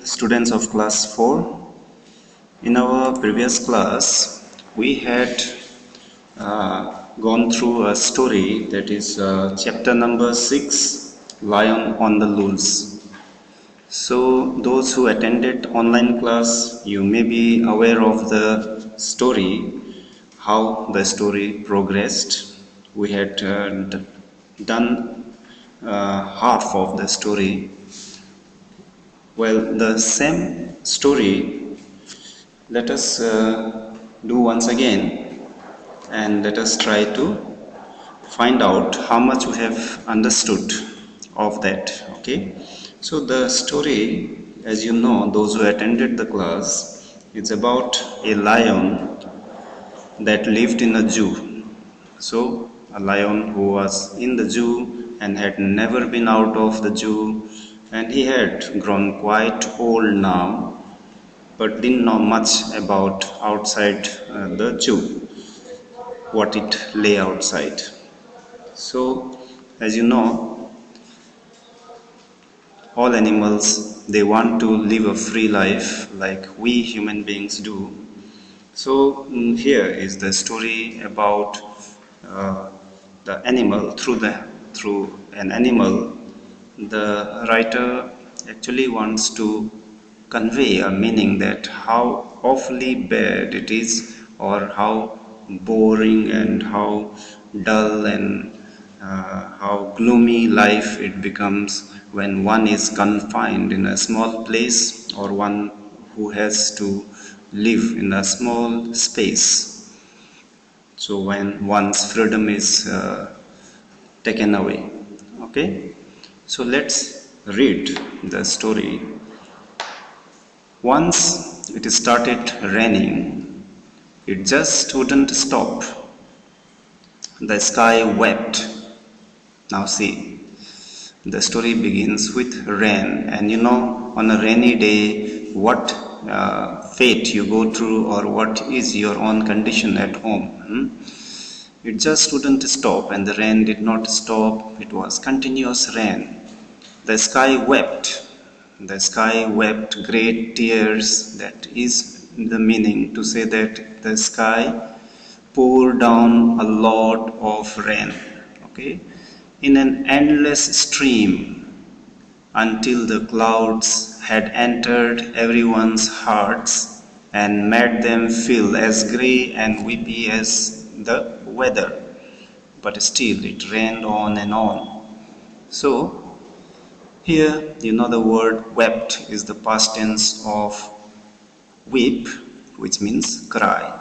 students of class 4. In our previous class, we had gone through a story that is chapter number 6, Lion on the Loose. So, those who attended online class, you may be aware of the story, how the story progressed. We had done half of the story. Well, the same story, let us do once again, and let us try to find out how much we have understood of that. Okay, so the story, as you know, those who attended the class, it's about a lion that lived in a zoo. So a lion who was in the zoo and had never been out of the zoo, and he had grown quite old now, but didn't know much about outside the zoo, what it lay outside. So, as you know, all animals, they want to live a free life like we human beings do. So here is the story about the animal. Through an animal, the writer actually wants to convey a meaning that how awfully bad it is, or how boring and how dull and how gloomy life it becomes when one is confined in a small place, or one who has to live in a small space. So when one's freedom is taken away. Okay, so let's read the story. Once it started raining, it just wouldn't stop. The sky wept. Now see, the story begins with rain, and you know, on a rainy day, what fate you go through, or what is your own condition at home. It just wouldn't stop, and the rain did not stop. It was continuous rain. The sky wept. The sky wept great tears. That is the meaning, to say that the sky poured down a lot of rain. Okay, in an endless stream, until the clouds had entered everyone's hearts and made them feel as grey and weepy as the weather. But still it rained on and on. So here, you know, the word wept is the past tense of weep, which means cry.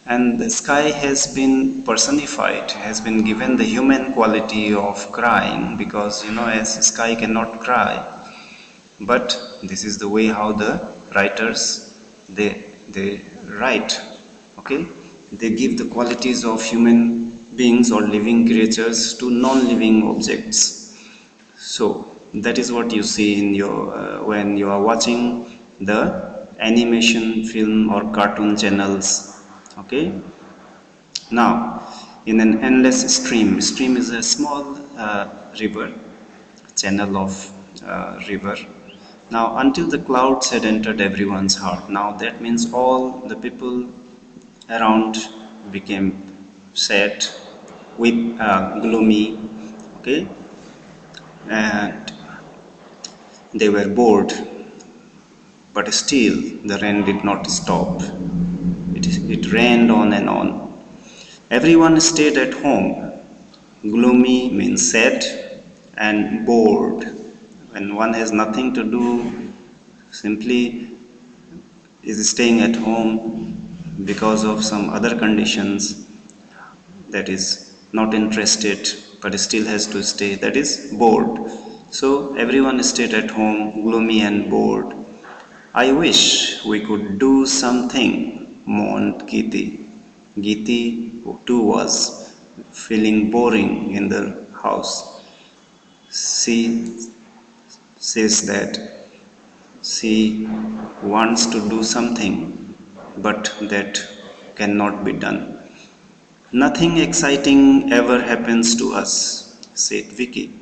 And the sky has been personified, has been given the human quality of crying, because you know, as sky cannot cry. But this is the way how the writers they write. Okay, they give the qualities of human beings or living creatures to non-living objects. So that is what you see in your when you are watching the animation film or cartoon channels. Okay, now in an endless stream is a small river, channel of river. Now until the clouds had entered everyone's heart. Now that means all the people around became sad, gloomy. Okay, and they were bored, but still the rain did not stop. It rained on and on. Everyone stayed at home. Gloomy means sad, and bored. When one has nothing to do, simply is staying at home because of some other conditions, that is not interested but still has to stay, that is bored. So everyone stayed at home, gloomy and bored. I wish we could do something, mourned Giti. Giti too was feeling boring in the house. She says that she wants to do something, but that cannot be done. Nothing exciting ever happens to us, said Vicky.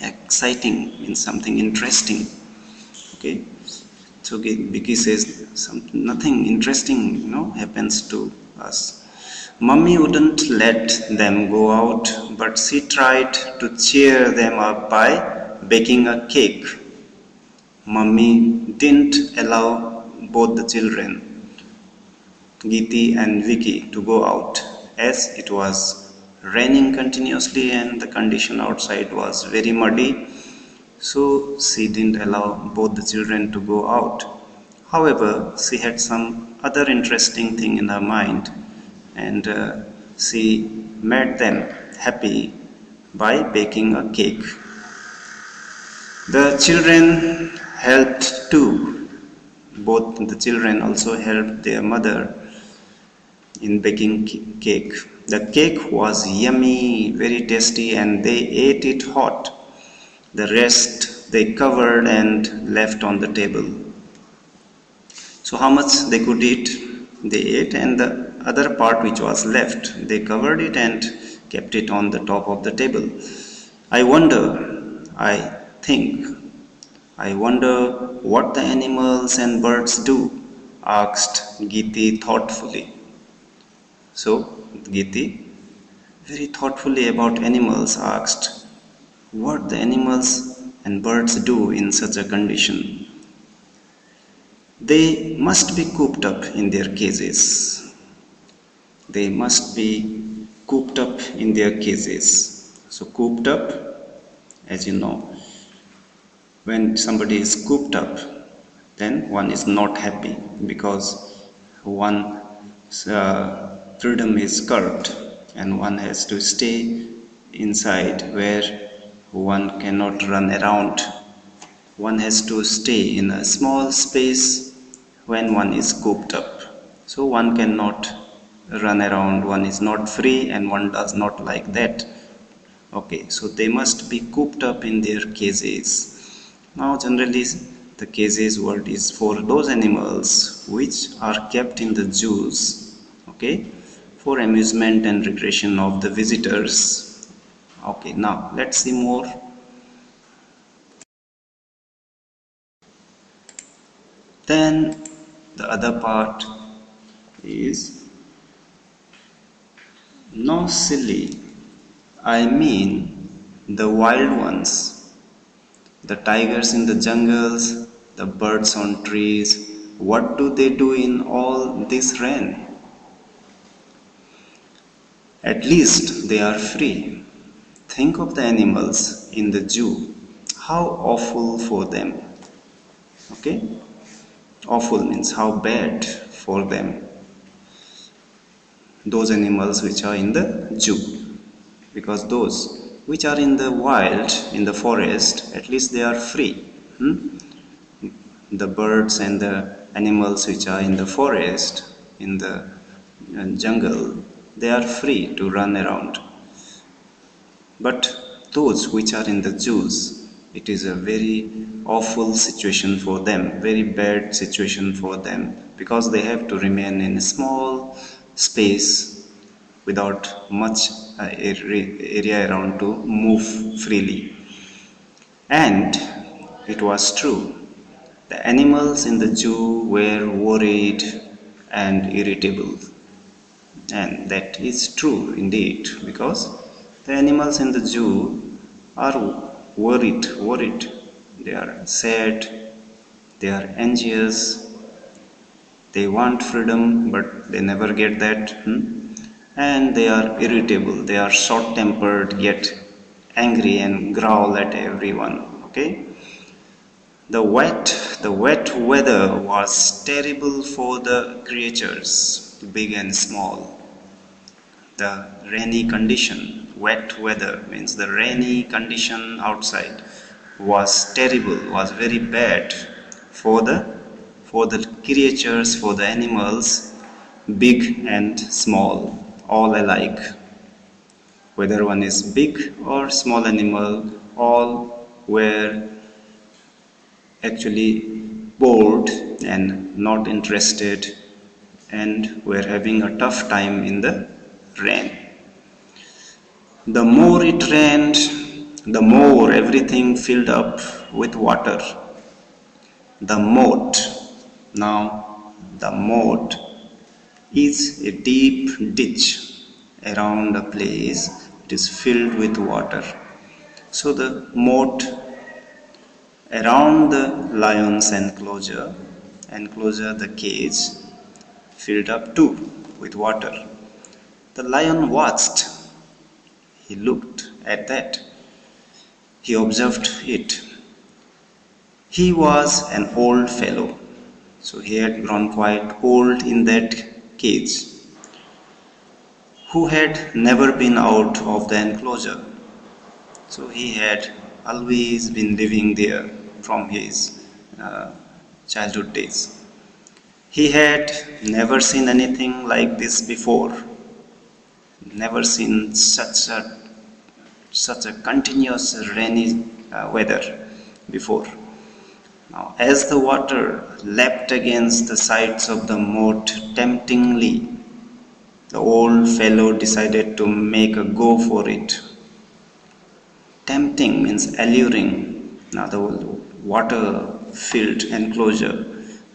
Exciting means something interesting. Okay, so Vicky says nothing interesting, happens to us. Mummy wouldn't let them go out, but she tried to cheer them up by baking a cake. Mummy didn't allow both the children, Geeti and Vicky, to go out as it was raining continuously and the condition outside was very muddy. So she didn't allow both the children to go out. However, she had some other interesting thing in her mind, and she made them happy by baking a cake. The children helped too. Both the children also helped their mother in baking cake. The cake was yummy, very tasty, and they ate it hot. The rest they covered and left on the table. So, how much they could eat, they ate, and the other part which was left, they covered it and kept it on the top of the table. I wonder, I think, I wonder what the animals and birds do, asked Geeti thoughtfully. So, Geeti, very thoughtfully about animals, asked what the animals and birds do in such a condition. They must be cooped up in their cages. They must be cooped up in their cages. So, cooped up, as you know, when somebody is cooped up, then one is not happy because one's freedom is curbed and one has to stay inside where one cannot run around. One has to stay in a small space when one is cooped up. So one cannot run around, one is not free, and one does not like that. Okay, so they must be cooped up in their cages. Now, generally, the cages word is for those animals which are kept in the zoos, okay, for amusement and recreation of the visitors. Okay, now let's see more. Then the other part is no silly. I mean the wild ones, the tigers in the jungles, the birds on trees. What do they do in all this rain? At least they are free. Think of the animals in the zoo. How awful for them. Okay? Awful means how bad for them. Those animals which are in the zoo. Because those which are in the wild, in the forest, at least they are free. The birds and the animals which are in the forest, in the jungle, they are free to run around. But those which are in the zoos, it is a very awful situation for them, very bad situation for them, because they have to remain in a small space without much area around to move freely. And it was true. The animals in the zoo were worried and irritable. And that is true indeed, because the animals in the zoo are worried. They are sad, they are anxious, they want freedom, but they never get that. And they are irritable, they are short tempered, get angry and growl at everyone. Okay? The wet weather was terrible for the creatures, big and small. The rainy condition, wet weather means the rainy condition outside was terrible, was very bad for the creatures, for the animals, big and small, all alike. Whether one is big or small animal, all were actually bored and not interested and were having a tough time in the rain. The more it rained, the more everything filled up with water. The moat. Now, the moat is a deep ditch around a place. It is filled with water. So the moat around the lion's enclosure the cage, filled up too with water. The lion watched. He looked at that. He observed it. He was an old fellow, so he had grown quite old in that cage, who had never been out of the enclosure. So he had always been living there from his uh, childhood days. He had never seen anything like this before, never seen such a continuous rainy weather before. Now, as the water lapped against the sides of the moat temptingly, the old fellow decided to make a go for it. Tempting means alluring. Now, the water filled enclosure.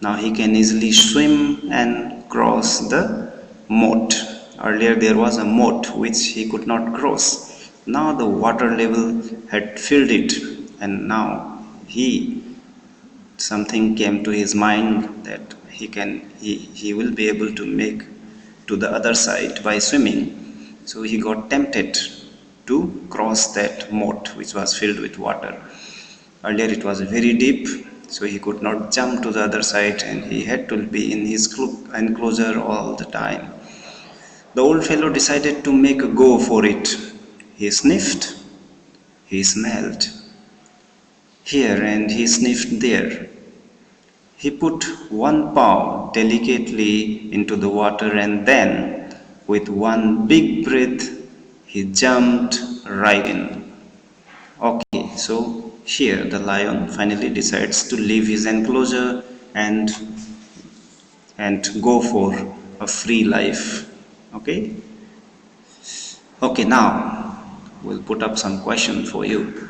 Now, he can easily swim and cross the moat. Earlier, there was a moat which he could not cross. Now, the water level had filled it, and now something came to his mind that he will be able to make to the other side by swimming. So he got tempted to cross that moat which was filled with water. Earlier it was very deep, so he could not jump to the other side and he had to be in his enclosure all the time. The old fellow decided to make a go for it. He sniffed, he smelled here and he sniffed there. He put one paw delicately into the water and then, with one big breath, he jumped right in. Okay, so here the lion finally decides to leave his enclosure and go for a free life. Okay? Okay, now we'll put up some questions for you.